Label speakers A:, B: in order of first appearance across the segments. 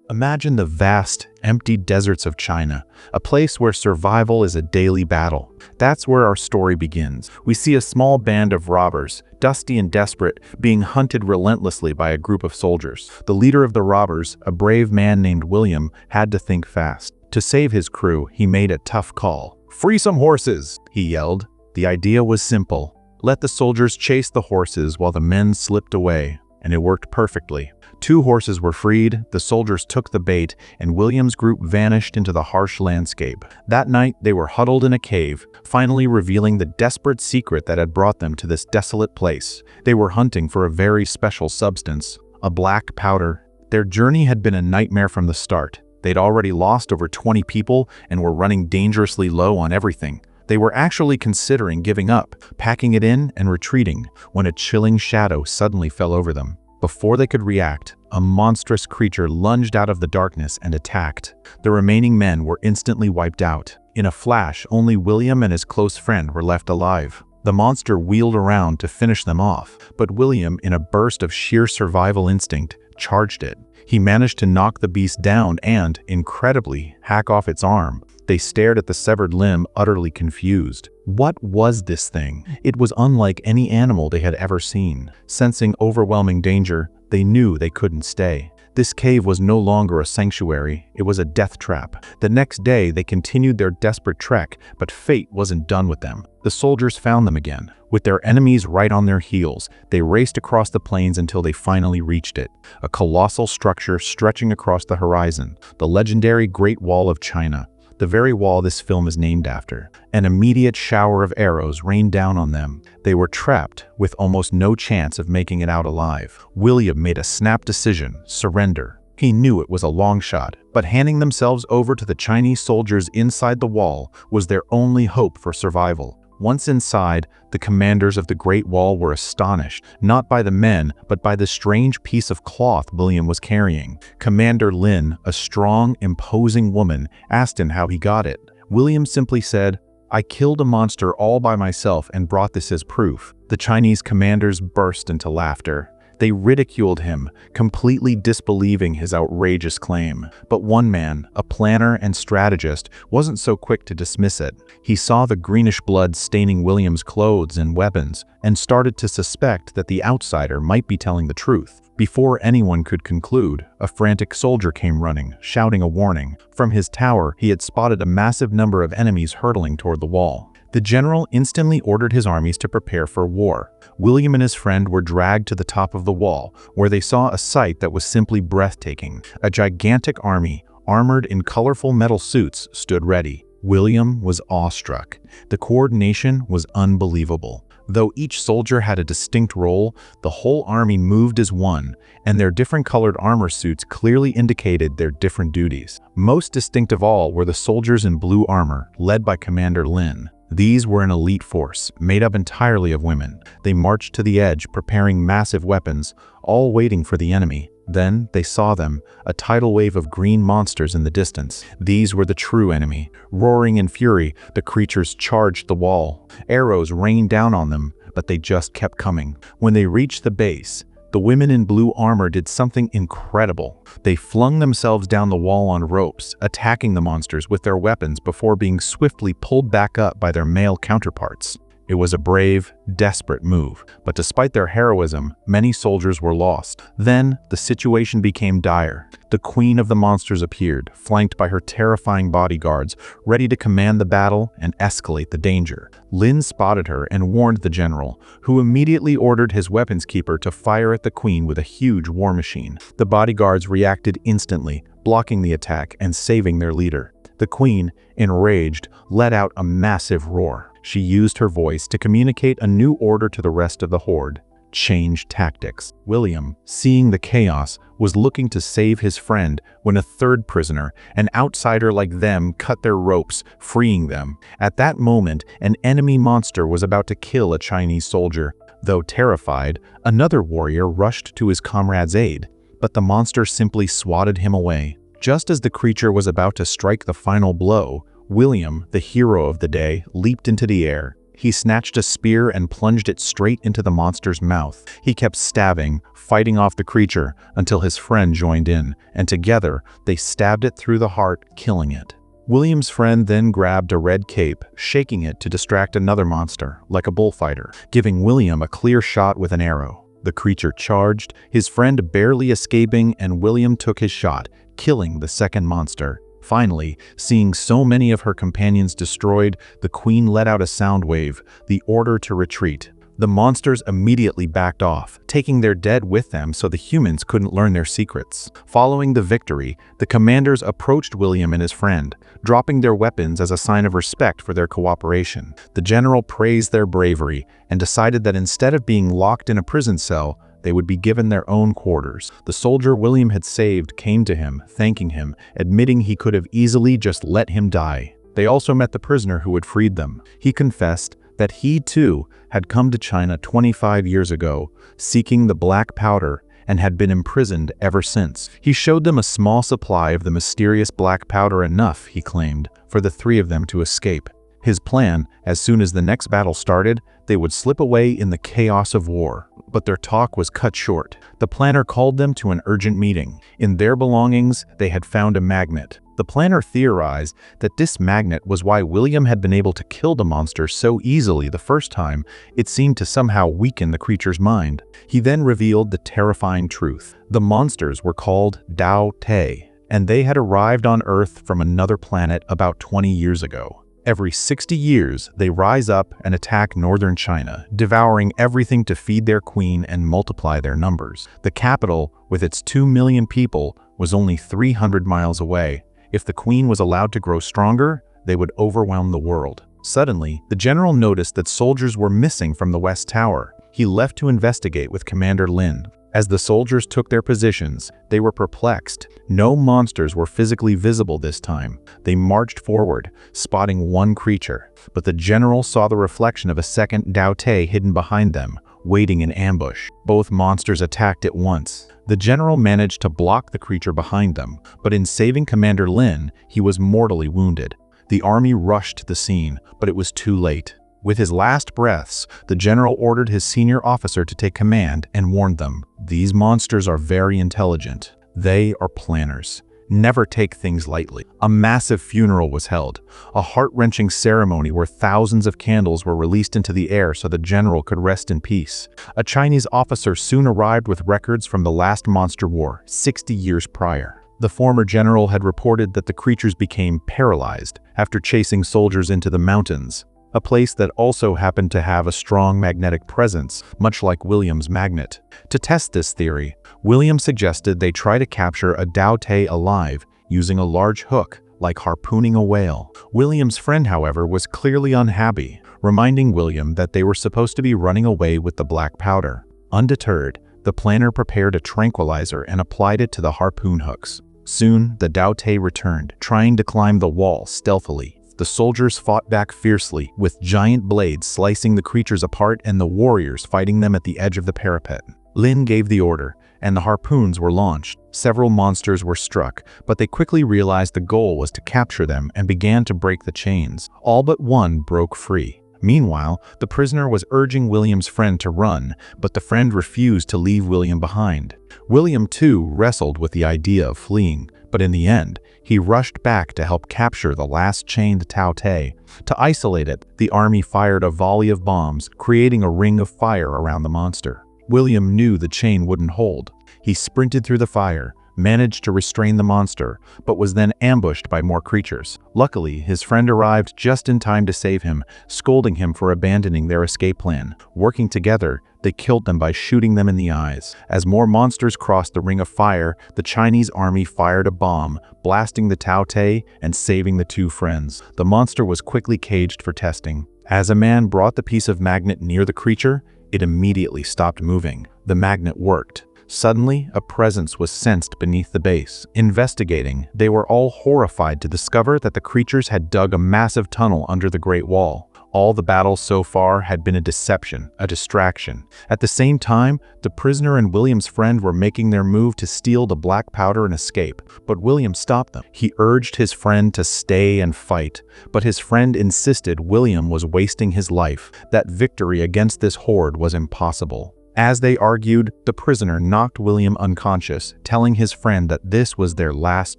A: Imagine the vast, empty deserts of China, a place where survival is a daily battle. That's where our story begins. We see a small band of robbers, dusty and desperate, being hunted relentlessly by a group of soldiers. The leader of the robbers, a brave man named William, had to think fast. To save his crew, he made a tough call. "Free some horses!" he yelled. The idea was simple. Let the soldiers chase the horses while the men slipped away, and it worked perfectly. 2 horses were freed, the soldiers took the bait, and William's group vanished into the harsh landscape. That night, they were huddled in a cave, finally revealing the desperate secret that had brought them to this desolate place. They were hunting for a very special substance, a black powder. Their journey had been a nightmare from the start. They'd already lost over 20 people and were running dangerously low on everything. They were actually considering giving up, packing it in and retreating, when a chilling shadow suddenly fell over them. Before they could react, a monstrous creature lunged out of the darkness and attacked. The remaining men were instantly wiped out. In a flash, only William and his close friend were left alive. The monster wheeled around to finish them off, but William, in a burst of sheer survival instinct, charged it. He managed to knock the beast down and, incredibly, hack off its arm. They stared at the severed limb, utterly confused. What was this thing? It was unlike any animal they had ever seen. Sensing overwhelming danger, they knew they couldn't stay. This cave was no longer a sanctuary, it was a death trap. The next day, they continued their desperate trek, but fate wasn't done with them. The soldiers found them again. With their enemies right on their heels, they raced across the plains until they finally reached it. A colossal structure stretching across the horizon, the legendary Great Wall of China. The very wall this film is named after. An immediate shower of arrows rained down on them. They were trapped, with almost no chance of making it out alive. William made a snap decision: surrender. He knew it was a long shot, but handing themselves over to the Chinese soldiers inside the wall was their only hope for survival. Once inside, the commanders of the Great Wall were astonished, not by the men, but by the strange piece of cloth William was carrying. Commander Lin, a strong, imposing woman, asked him how he got it. William simply said, "I killed a monster all by myself and brought this as proof." The Chinese commanders burst into laughter. They ridiculed him, completely disbelieving his outrageous claim. But one man, a planner and strategist, wasn't so quick to dismiss it. He saw the greenish blood staining William's clothes and weapons, and started to suspect that the outsider might be telling the truth. Before anyone could conclude, a frantic soldier came running, shouting a warning. From his tower, he had spotted a massive number of enemies hurtling toward the wall. The general instantly ordered his armies to prepare for war. William and his friend were dragged to the top of the wall, where they saw a sight that was simply breathtaking. A gigantic army, armored in colorful metal suits, stood ready. William was awestruck. The coordination was unbelievable. Though each soldier had a distinct role, the whole army moved as one, and their different colored armor suits clearly indicated their different duties. Most distinct of all were the soldiers in blue armor, led by Commander Lin. These were an elite force, made up entirely of women. They marched to the edge, preparing massive weapons, all waiting for the enemy. Then they saw them, a tidal wave of green monsters in the distance. These were the true enemy. Roaring in fury, the creatures charged the wall. Arrows rained down on them, but they just kept coming. When they reached the base, the women in blue armor did something incredible. They flung themselves down the wall on ropes, attacking the monsters with their weapons before being swiftly pulled back up by their male counterparts. It was a brave, desperate move, but despite their heroism, many soldiers were lost. Then, the situation became dire. The queen of the monsters appeared, flanked by her terrifying bodyguards, ready to command the battle and escalate the danger. Lin spotted her and warned the general, who immediately ordered his weapons keeper to fire at the queen with a huge war machine. The bodyguards reacted instantly, blocking the attack and saving their leader. The queen, enraged, let out a massive roar. She used her voice to communicate a new order to the rest of the Horde: change tactics. William, seeing the chaos, was looking to save his friend when a third prisoner, an outsider like them, cut their ropes, freeing them. At that moment, an enemy monster was about to kill a Chinese soldier. Though terrified, another warrior rushed to his comrade's aid, but the monster simply swatted him away. Just as the creature was about to strike the final blow, William, the hero of the day, leaped into the air. He snatched a spear and plunged it straight into the monster's mouth. He kept stabbing, fighting off the creature, until his friend joined in, and together they stabbed it through the heart, killing it. William's friend then grabbed a red cape, shaking it to distract another monster, like a bullfighter, giving William a clear shot with an arrow. The creature charged, his friend barely escaping, and William took his shot, killing the second monster. Finally, seeing so many of her companions destroyed, the queen let out a sound wave, the order to retreat. The monsters immediately backed off, taking their dead with them so the humans couldn't learn their secrets. Following the victory, the commanders approached William and his friend, dropping their weapons as a sign of respect for their cooperation. The general praised their bravery and decided that instead of being locked in a prison cell, they would be given their own quarters. The soldier William had saved came to him, thanking him, admitting he could have easily just let him die. They also met the prisoner who had freed them. He confessed that he too had come to China 25 years ago, seeking the black powder, and had been imprisoned ever since. He showed them a small supply of the mysterious black powder, enough, he claimed, for the three of them to escape. His plan, as soon as the next battle started, they would slip away in the chaos of war. But their talk was cut short. The planner called them to an urgent meeting. In their belongings, they had found a magnet. The planner theorized that this magnet was why William had been able to kill the monster so easily the first time. It seemed to somehow weaken the creature's mind. He then revealed the terrifying truth. The monsters were called Dao Te, and they had arrived on Earth from another planet about 20 years ago. Every 60 years, they rise up and attack northern China, devouring everything to feed their queen and multiply their numbers. The capital, with its 2 million people, was only 300 miles away. If the queen was allowed to grow stronger, they would overwhelm the world. Suddenly, the general noticed that soldiers were missing from the West Tower. He left to investigate with Commander Lin. As the soldiers took their positions, they were perplexed. No monsters were physically visible this time. They marched forward, spotting one creature, but the general saw the reflection of a second Dao Te hidden behind them, waiting in ambush. Both monsters attacked at once. The general managed to block the creature behind them, but in saving Commander Lin, he was mortally wounded. The army rushed to the scene, but it was too late. With his last breaths, the general ordered his senior officer to take command and warned them, "These monsters are very intelligent. They are planners. Never take things lightly." A massive funeral was held, a heart-wrenching ceremony where thousands of candles were released into the air so the general could rest in peace. A Chinese officer soon arrived with records from the last monster war, 60 years prior. The former general had reported that the creatures became paralyzed after chasing soldiers into the mountains, a place that also happened to have a strong magnetic presence, much like William's magnet. To test this theory, William suggested they try to capture a Dao Te alive using a large hook, like harpooning a whale. William's friend, however, was clearly unhappy, reminding William that they were supposed to be running away with the black powder. Undeterred, the planner prepared a tranquilizer and applied it to the harpoon hooks. Soon, the Dao Te returned, trying to climb the wall stealthily. The soldiers fought back fiercely, with giant blades slicing the creatures apart and the warriors fighting them at the edge of the parapet. Lin gave the order, and the harpoons were launched. Several monsters were struck, but they quickly realized the goal was to capture them and began to break the chains. All but one broke free. Meanwhile, the prisoner was urging William's friend to run, but the friend refused to leave William behind. William, too, wrestled with the idea of fleeing, but in the end, he rushed back to help capture the last chained Dao Te. To isolate it, the army fired a volley of bombs, creating a ring of fire around the monster. William knew the chain wouldn't hold. He sprinted through the fire, managed to restrain the monster, but was then ambushed by more creatures. Luckily, his friend arrived just in time to save him, scolding him for abandoning their escape plan. Working together, they killed them by shooting them in the eyes. As more monsters crossed the ring of fire, the Chinese army fired a bomb, blasting the Dao Te and saving the two friends. The monster was quickly caged for testing. As a man brought the piece of magnet near the creature, it immediately stopped moving. The magnet worked. Suddenly, a presence was sensed beneath the base. Investigating, they were all horrified to discover that the creatures had dug a massive tunnel under the Great Wall. All the battles so far had been a deception, a distraction. At the same time, the prisoner and William's friend were making their move to steal the black powder and escape, but William stopped them. He urged his friend to stay and fight, but his friend insisted William was wasting his life, that victory against this horde was impossible. As they argued, the prisoner knocked William unconscious, telling his friend that this was their last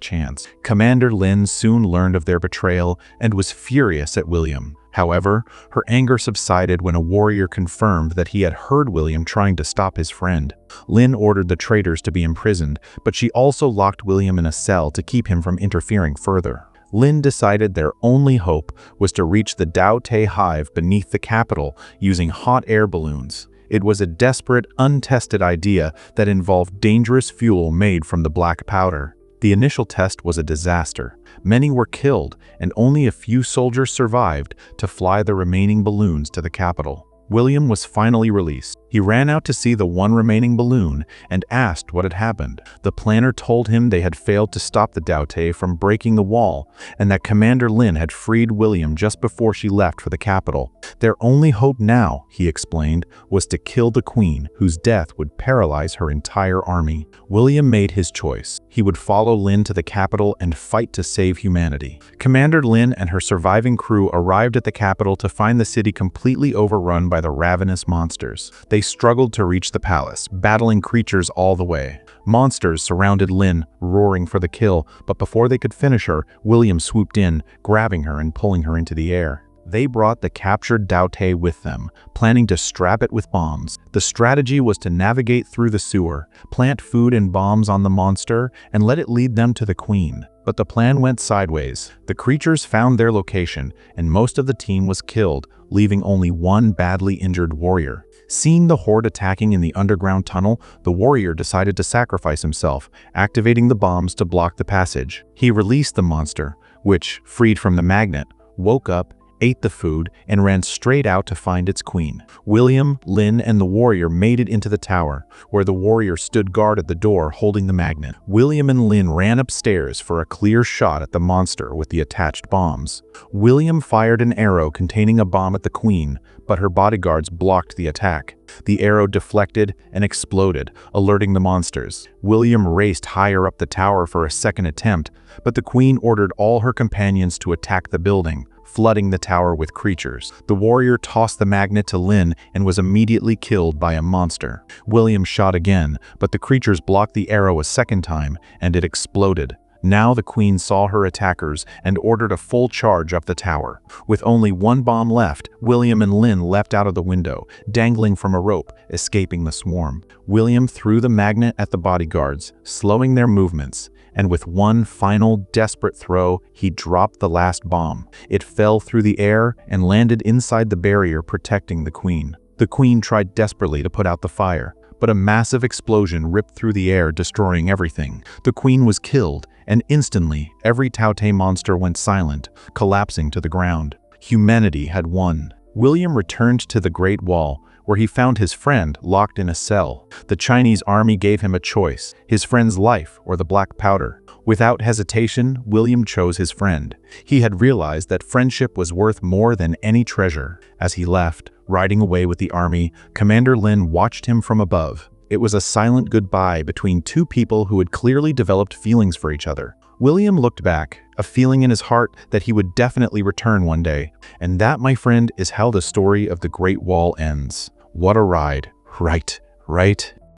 A: chance. Commander Lin soon learned of their betrayal and was furious at William. However, her anger subsided when a warrior confirmed that he had heard William trying to stop his friend. Lin ordered the traitors to be imprisoned, but she also locked William in a cell to keep him from interfering further. Lin decided their only hope was to reach the Dao Te hive beneath the capital using hot air balloons. It was a desperate, untested idea that involved dangerous fuel made from the black powder. The initial test was a disaster. Many were killed, and only a few soldiers survived to fly the remaining balloons to the capital. William was finally released. He ran out to see the one remaining balloon and asked what had happened. The planner told him they had failed to stop the Dao Te from breaking the wall, and that Commander Lin had freed William just before she left for the capital. Their only hope now, he explained, was to kill the queen, whose death would paralyze her entire army. William made his choice. He would follow Lin to the capital and fight to save humanity. Commander Lin and her surviving crew arrived at the capital to find the city completely overrun by the ravenous monsters. They struggled to reach the palace, battling creatures all the way. Monsters surrounded Lin, roaring for the kill, but before they could finish her, William swooped in, grabbing her and pulling her into the air. They brought the captured Dao Te with them, planning to strap it with bombs. The strategy was to navigate through the sewer, plant food and bombs on the monster, and let it lead them to the queen. But the plan went sideways. The creatures found their location, and most of the team was killed, leaving only one badly injured warrior. Seeing the horde attacking in the underground tunnel, the warrior decided to sacrifice himself, activating the bombs to block the passage. He released the monster, which, freed from the magnet, woke up, ate the food, and ran straight out to find its queen. William, Lin, and the warrior made it into the tower, where the warrior stood guard at the door holding the magnet. William and Lin ran upstairs for a clear shot at the monster with the attached bombs. William fired an arrow containing a bomb at the queen, but her bodyguards blocked the attack. The arrow deflected and exploded, alerting the monsters. William raced higher up the tower for a second attempt, but the queen ordered all her companions to attack the building, flooding the tower with creatures. The warrior tossed the magnet to Lin and was immediately killed by a monster. William shot again, but the creatures blocked the arrow a second time, and it exploded. Now the queen saw her attackers and ordered a full charge up the tower. With only one bomb left, William and Lin leapt out of the window, dangling from a rope, escaping the swarm. William threw the magnet at the bodyguards, slowing their movements, and with one final desperate throw, he dropped the last bomb. It fell through the air and landed inside the barrier protecting the queen. The queen tried desperately to put out the fire, but a massive explosion ripped through the air, destroying everything. The queen was killed, and instantly, every Dao Te monster went silent, collapsing to the ground. Humanity had won. William returned to the Great Wall, where he found his friend locked in a cell. The Chinese army gave him a choice, his friend's life or the black powder. Without hesitation, William chose his friend. He had realized that friendship was worth more than any treasure. As he left, riding away with the army, Commander Lin watched him from above. It was a silent goodbye between two people who had clearly developed feelings for each other. William looked back, a feeling in his heart that he would definitely return one day. And that, my friend, is how the story of the Great Wall ends. What a ride. Right.